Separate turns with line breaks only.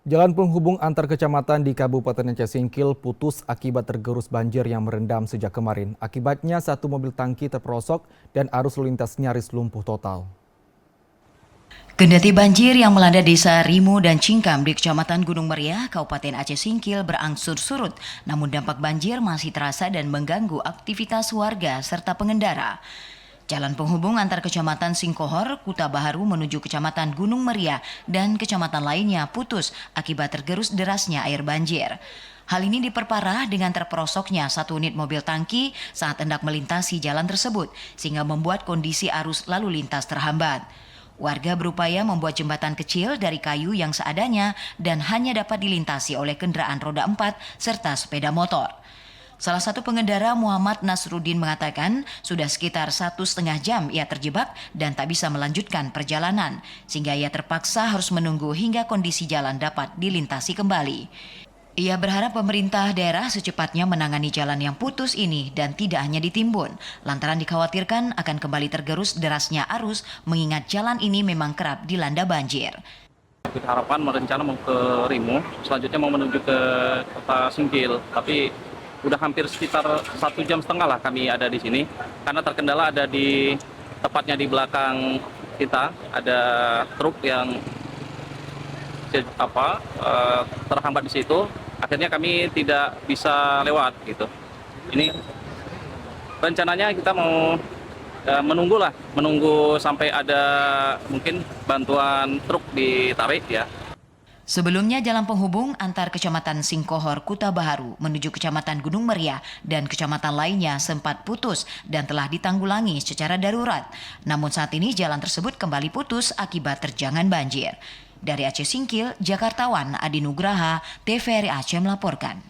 Jalan penghubung antar kecamatan di Kabupaten Aceh Singkil putus akibat tergerus banjir yang merendam sejak kemarin. Akibatnya satu mobil tangki terperosok dan arus lalu lintas nyaris lumpuh total.
Kendati banjir yang melanda desa Rimu dan Cingkam di Kecamatan Gunung Meriah, Kabupaten Aceh Singkil berangsur surut, namun dampak banjir masih terasa dan mengganggu aktivitas warga serta pengendara. Jalan penghubung antar Kecamatan Singkohor, Kuta Baharu menuju Kecamatan Gunung Meriah dan kecamatan lainnya putus akibat tergerus derasnya air banjir. Hal ini diperparah dengan terperosoknya satu unit mobil tangki saat hendak melintasi jalan tersebut, sehingga membuat kondisi arus lalu lintas terhambat. Warga berupaya membuat jembatan kecil dari kayu yang seadanya dan hanya dapat dilintasi oleh kendaraan roda 4 serta sepeda motor. Salah satu pengendara Muhammad Nasruddin mengatakan sudah sekitar 1,5 jam ia terjebak dan tak bisa melanjutkan perjalanan, sehingga ia terpaksa harus menunggu hingga kondisi jalan dapat dilintasi kembali. Ia berharap pemerintah daerah secepatnya menangani jalan yang putus ini dan tidak hanya ditimbun, lantaran dikhawatirkan akan kembali tergerus derasnya arus mengingat jalan ini memang kerap dilanda banjir.
Kita harapan merencana mau ke Rimu, selanjutnya mau menuju ke kota Singkil, tapi udah hampir sekitar 1,5 jam lah kami ada di sini, karena terkendala ada di tepatnya di belakang kita ada truk yang terhambat di situ. Akhirnya kami tidak bisa lewat gitu. Ini rencananya kita mau menunggu sampai ada mungkin bantuan truk ditarik ya.
Sebelumnya jalan penghubung antar Kecamatan Singkohor, Kuta Baharu menuju Kecamatan Gunung Meriah dan kecamatan lainnya sempat putus dan telah ditanggulangi secara darurat. Namun saat ini jalan tersebut kembali putus akibat terjangan banjir. Dari Aceh Singkil, Jakartawan Adi Nugraha, TVRI Aceh melaporkan.